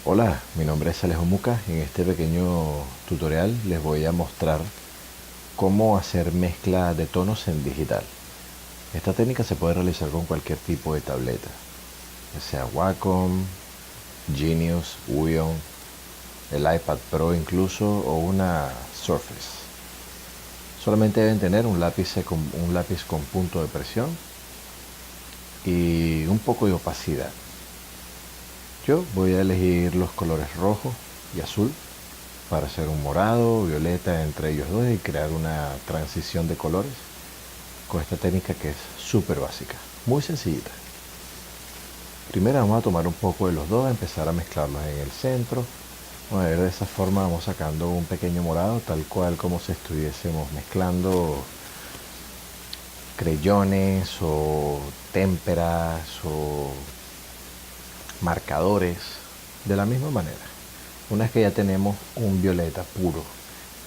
Hola, mi nombre es Alejo Muca. En este pequeño tutorial les voy a mostrar cómo hacer mezcla de tonos en digital. Esta técnica se puede realizar con cualquier tipo de tableta, ya sea Wacom, Genius, Uion, el iPad Pro incluso o una Surface. Solamente deben tener un lápiz con punto de presión y un poco de opacidad. Yo voy a elegir los colores rojo y azul para hacer un morado, violeta entre ellos dos y crear una transición de colores con esta técnica que es súper básica, muy sencillita. Primero vamos a tomar un poco de los dos, empezar a mezclarlos en el centro. Vamos a ver, de esa forma vamos sacando un pequeño morado, tal cual como si estuviésemos mezclando creyones o témperas o marcadores de la misma manera. Una vez que ya tenemos un violeta puro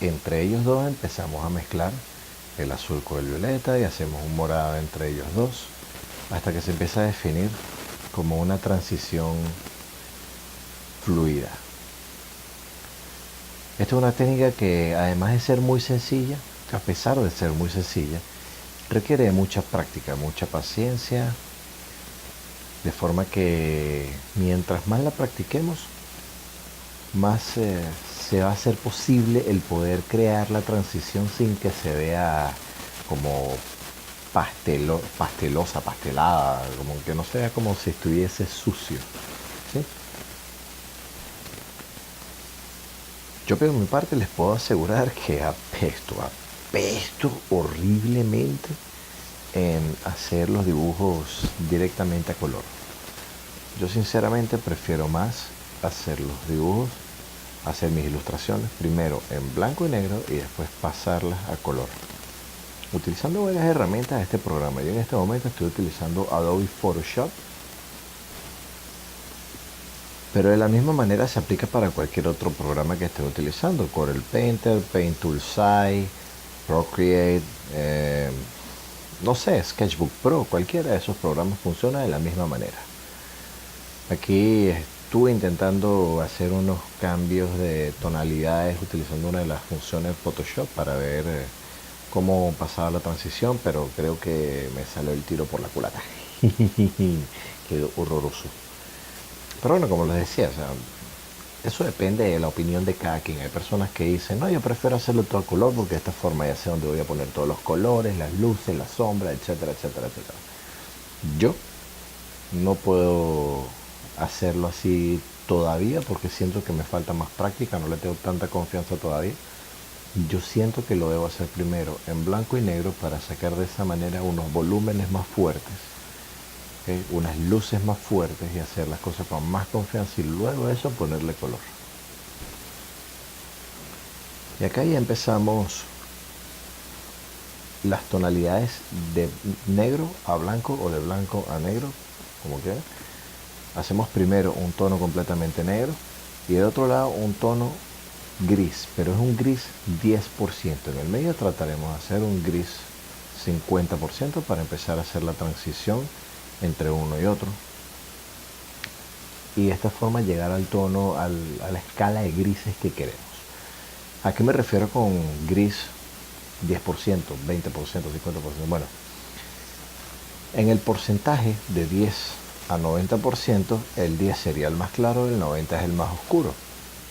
entre ellos dos, empezamos a mezclar el azul con el violeta y hacemos un morado entre ellos dos hasta que se empieza a definir como una transición fluida. Esta es una técnica que, además de ser muy sencilla, a pesar de ser muy sencilla, requiere mucha práctica, mucha paciencia, de forma que mientras más la practiquemos, más se va a hacer posible el poder crear la transición sin que se vea como pastelosa, pastelada, como que no se vea como si estuviese sucio. ¿Sí? Yo por mi parte les puedo asegurar que apesto horriblemente en hacer los dibujos directamente a color. Yo sinceramente prefiero más hacer los dibujos, hacer mis ilustraciones primero en blanco y negro y después pasarlas a color. Utilizando varias herramientas de este programa. Yo en este momento estoy utilizando Adobe Photoshop, pero de la misma manera se aplica para cualquier otro programa que esté utilizando. Corel Painter, Paint Tool SAI, Procreate, no sé, Sketchbook Pro, cualquiera de esos programas funciona de la misma manera. Aquí estuve intentando hacer unos cambios de tonalidades utilizando una de las funciones de Photoshop para ver cómo pasaba la transición, pero creo que me salió el tiro por la culata. Quedó horroroso. Pero bueno, como les decía, o sea, eso depende de la opinión de cada quien. Hay personas que dicen, no, yo prefiero hacerlo todo a color porque de esta forma ya sé dónde voy a poner todos los colores, las luces, las sombras, etcétera, etcétera, etcétera. Yo no puedo hacerlo así todavía porque siento que me falta más práctica, no le tengo tanta confianza todavía. Yo siento que lo debo hacer primero en blanco y negro para sacar de esa manera unos volúmenes más fuertes, ¿okay? Unas luces más fuertes y hacer las cosas con más confianza y luego de eso ponerle color. Y acá ya empezamos las tonalidades de negro a blanco o de blanco a negro, como quiera. Hacemos primero un tono completamente negro y de otro lado un tono gris, pero es un gris 10%. En el medio trataremos de hacer un gris 50% para empezar a hacer la transición entre uno y otro. Y de esta forma llegar al tono, a la escala de grises que queremos. ¿A qué me refiero con gris 10%, 20%, 50%? Bueno, en el porcentaje de 10 a 90%, el 10 sería el más claro, el 90 es el más oscuro.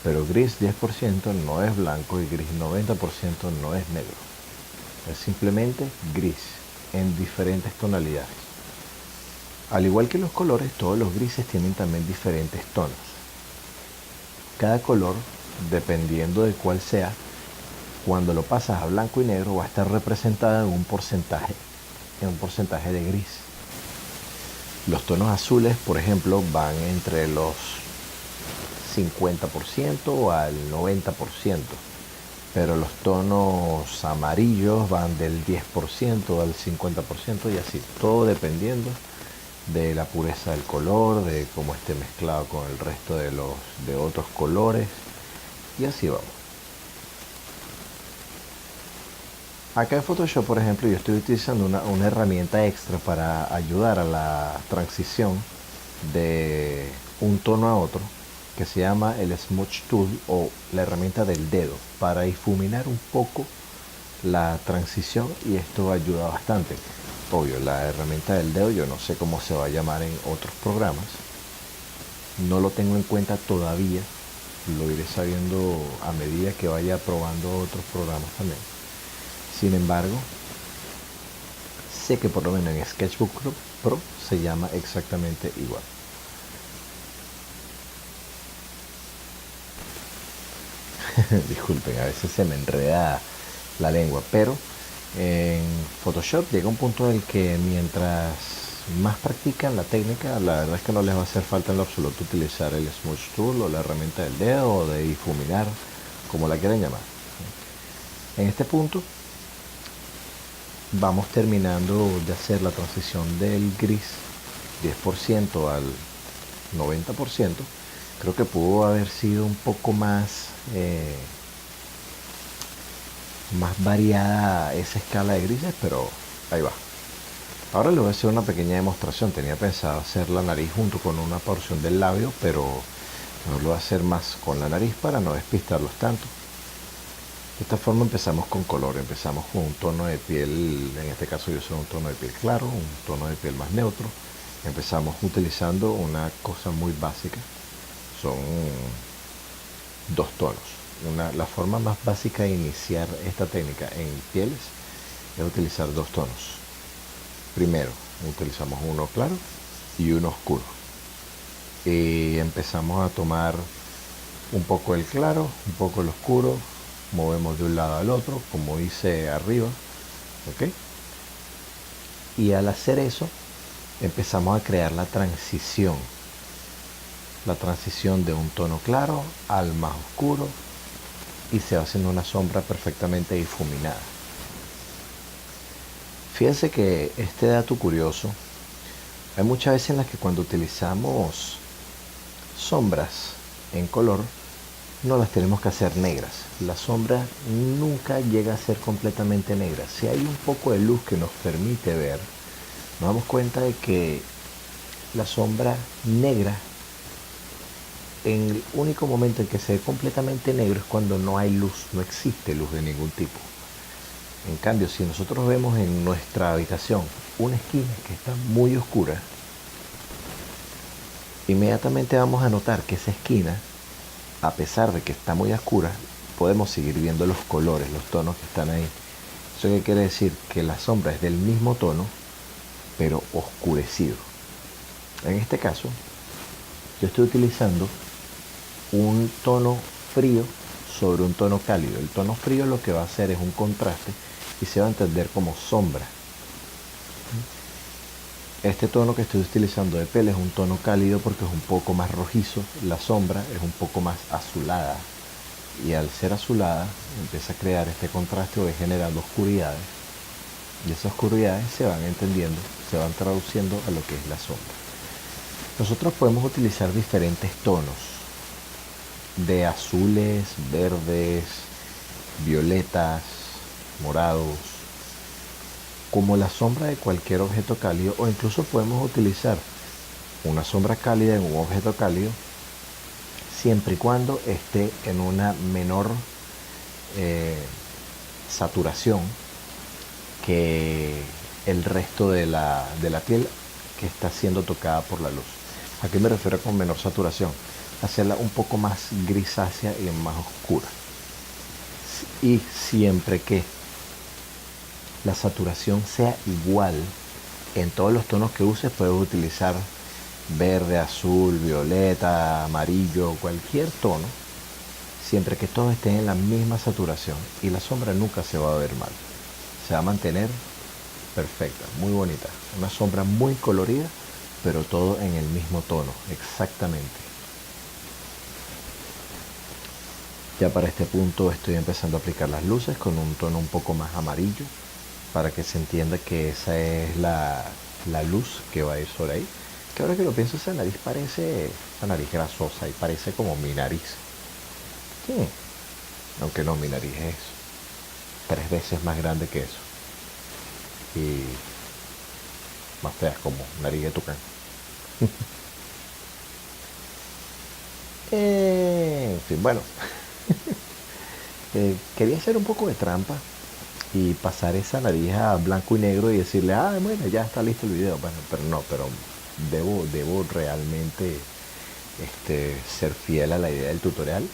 Pero gris 10% no es blanco y gris 90% no es negro. Es simplemente gris en diferentes tonalidades. Al igual que los colores, todos los grises tienen también diferentes tonos. Cada color, dependiendo de cuál sea, cuando lo pasas a blanco y negro va a estar representado en un porcentaje de gris. Los tonos azules, por ejemplo, van entre los 50% al 90%, pero los tonos amarillos van del 10% al 50% y así, todo dependiendo de la pureza del color, de cómo esté mezclado con el resto de otros colores y así vamos. Acá en Photoshop, por ejemplo, yo estoy utilizando una herramienta extra para ayudar a la transición de un tono a otro. que se llama el Smudge Tool o la herramienta del dedo para difuminar un poco la transición, y esto ayuda bastante. Obvio, la herramienta del dedo yo no sé cómo se va a llamar en otros programas, no lo tengo en cuenta todavía, lo iré sabiendo a medida que vaya probando otros programas también. Sin embargo, sé que por lo menos en Sketchbook Pro se llama exactamente igual. Disculpen, a veces se me enreda la lengua, pero en Photoshop llega un punto en el que mientras más practican la técnica, la verdad es que no les va a hacer falta en lo absoluto utilizar el Smudge Tool o la herramienta del dedo o de difuminar, como la quieran llamar. En este punto vamos terminando de hacer la transición del gris 10% al 90%. Creo que pudo haber sido un poco más variada esa escala de grises, pero ahí va. Ahora le voy a hacer una pequeña demostración. Tenía pensado hacer la nariz junto con una porción del labio, pero no lo voy a hacer más con la nariz para no despistarlos tanto. De esta forma empezamos con color, empezamos con un tono de piel, en este caso yo soy un tono de piel claro, un tono de piel más neutro. Empezamos utilizando una cosa muy básica, son dos tonos. La forma más básica de iniciar esta técnica en pieles es utilizar dos tonos. Primero utilizamos uno claro y uno oscuro. Y empezamos a tomar un poco el claro, un poco el oscuro, movemos de un lado al otro, como hice arriba, ¿ok? Y al hacer eso, empezamos a crear la transición de un tono claro al más oscuro, y se va haciendo una sombra perfectamente difuminada. Fíjense que este dato curioso, hay muchas veces en las que cuando utilizamos sombras en color, no las tenemos que hacer negras. La sombra nunca llega a ser completamente negra. Si hay un poco de luz que nos permite ver, nos damos cuenta de que la sombra negra, en el único momento en que se ve completamente negro es cuando no hay luz, no existe luz de ningún tipo. En cambio, si nosotros vemos en nuestra habitación una esquina que está muy oscura, inmediatamente vamos a notar que esa esquina, a pesar de que está muy oscura, podemos seguir viendo los colores, los tonos que están ahí. ¿Eso qué quiere decir? Que la sombra es del mismo tono, pero oscurecido. En este caso, yo estoy utilizando un tono frío sobre un tono cálido. El tono frío lo que va a hacer es un contraste y se va a entender como sombra. Este tono que estoy utilizando de piel es un tono cálido porque es un poco más rojizo. La sombra es un poco más azulada, y al ser azulada empieza a crear este contraste o generando oscuridades, y esas oscuridades se van entendiendo, se van traduciendo a lo que es la sombra. Nosotros podemos utilizar diferentes tonos de azules, verdes, violetas, morados, como la sombra de cualquier objeto cálido, o incluso podemos utilizar una sombra cálida en un objeto cálido siempre y cuando esté en una menor saturación que el resto de la piel que está siendo tocada por la luz. ¿A qué me refiero con menor saturación? Hacerla un poco más grisácea y más oscura. Y siempre que la saturación sea igual en todos los tonos que uses, puedes utilizar verde, azul, violeta, amarillo, cualquier tono, siempre que todos estén en la misma saturación, y la sombra nunca se va a ver mal, se va a mantener perfecta, muy bonita, una sombra muy colorida, pero todo en el mismo tono, exactamente. Ya para este punto estoy empezando a aplicar las luces con un tono un poco más amarillo, para que se entienda que esa es la luz que va a ir sobre ahí. Que ahora que lo pienso, esa nariz grasosa, y parece como mi nariz. Sí. Aunque no, mi nariz es 3 veces más grande que eso. Y más fea, como nariz de tucán. En fin, bueno, quería hacer un poco de trampa y pasar esa nariz a blanco y negro y decirle, ah, bueno, ya está listo el video. Bueno, pero no, pero debo realmente ser fiel a la idea del tutorial.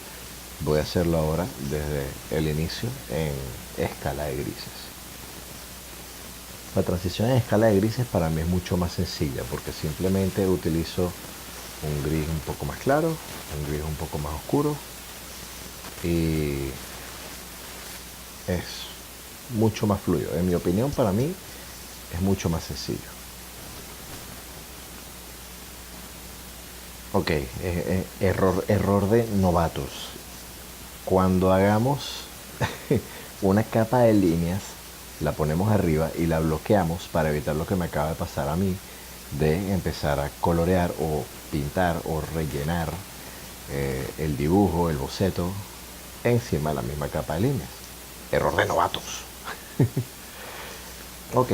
Voy a hacerlo ahora desde el inicio en escala de grises. La transición en escala de grises para mí es mucho más sencilla porque simplemente utilizo un gris un poco más claro, un gris un poco más oscuro y es mucho más fluido. En mi opinión, para mí es mucho más sencillo. Ok, error de novatos. Cuando hagamos una capa de líneas, la ponemos arriba y la bloqueamos para evitar lo que me acaba de pasar a mí, de empezar a colorear o pintar o rellenar el dibujo, el boceto, encima de la misma capa de líneas. Error de novatos. Ok,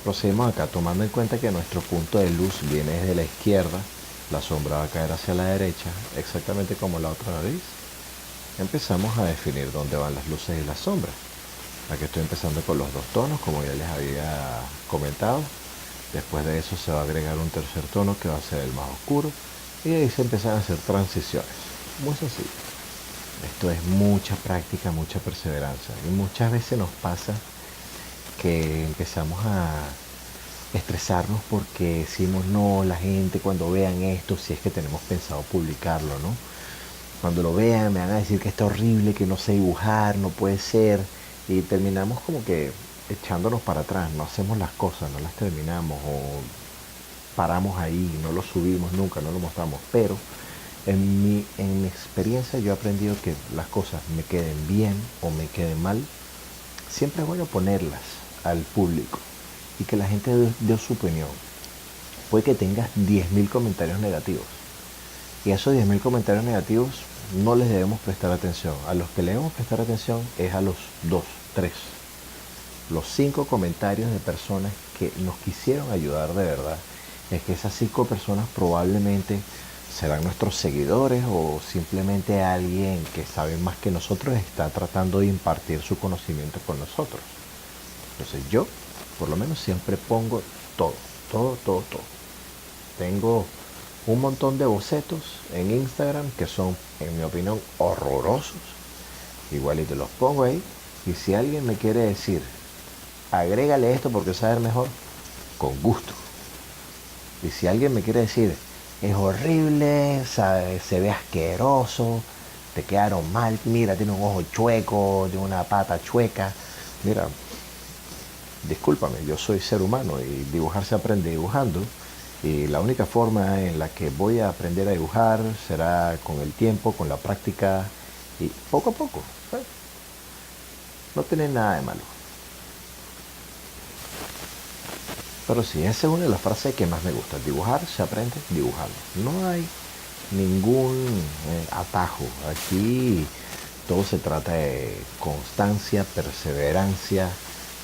procedemos acá tomando en cuenta que nuestro punto de luz viene desde la izquierda, la sombra va a caer hacia la derecha, exactamente como la otra nariz. Empezamos a definir dónde van las luces y las sombras. Aquí estoy empezando con los dos tonos, como ya les había comentado. Después de eso se va a agregar un tercer tono que va a ser el más oscuro. Y ahí se empiezan a hacer transiciones. Muy sencillo. Esto es mucha práctica, mucha perseverancia. Y muchas veces nos pasa que empezamos a estresarnos porque decimos, no, la gente cuando vean esto, si es que tenemos pensado publicarlo, ¿no? Cuando lo vean me van a decir que está horrible, que no sé dibujar, no puede ser. Y terminamos como que echándonos para atrás, no hacemos las cosas, no las terminamos o paramos ahí, no lo subimos nunca, no lo mostramos. Pero en mi experiencia yo he aprendido que las cosas me queden bien o me queden mal, siempre es bueno ponerlas al público y que la gente dé su opinión. Puede que tengas 10.000 comentarios negativos y a esos 10.000 comentarios negativos no les debemos prestar atención. A los que le debemos prestar atención es a los 2, 3, los 5 comentarios de personas que nos quisieron ayudar de verdad. Es que esas 5 personas probablemente serán nuestros seguidores o simplemente alguien que sabe más que nosotros está tratando de impartir su conocimiento con nosotros. Entonces yo, por lo menos, siempre pongo todo, todo, todo, todo. Tengo un montón de bocetos en Instagram que son, en mi opinión, horrorosos. Igual y te los pongo ahí. Y si alguien me quiere decir, agrégale esto porque sabe mejor, con gusto. Y si alguien me quiere decir, es horrible, se ve asqueroso, te quedaron mal, mira, tiene un ojo chueco, tiene una pata chueca. Mira, discúlpame, yo soy ser humano y dibujar se aprende dibujando. Y la única forma en la que voy a aprender a dibujar será con el tiempo, con la práctica y poco a poco. ¿Sabes? No tiene nada de malo. Pero sí, esa es una de las frases que más me gusta. Dibujar se aprende dibujando. No hay ningún atajo. Aquí todo se trata de constancia, perseverancia,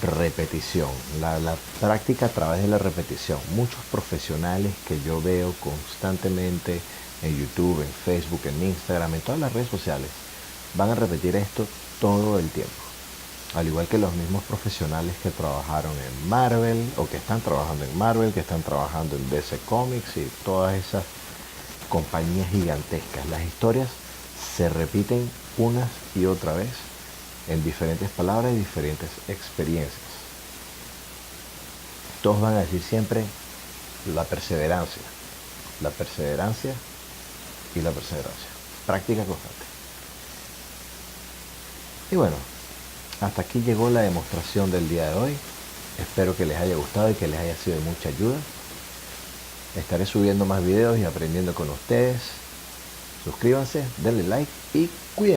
repetición. La práctica a través de la repetición. Muchos profesionales que yo veo constantemente en YouTube, en Facebook, en Instagram, en todas las redes sociales, van a repetir esto todo el tiempo. Al igual que los mismos profesionales que trabajaron en Marvel o que están trabajando en Marvel, que están trabajando en DC Comics y todas esas compañías gigantescas. Las historias se repiten una y otra vez en diferentes palabras y diferentes experiencias. Todos van a decir siempre la perseverancia y la perseverancia. Práctica constante. Y bueno, hasta aquí llegó la demostración del día de hoy. Espero que les haya gustado y que les haya sido de mucha ayuda. Estaré subiendo más videos y aprendiendo con ustedes. Suscríbanse, denle like y cuídense.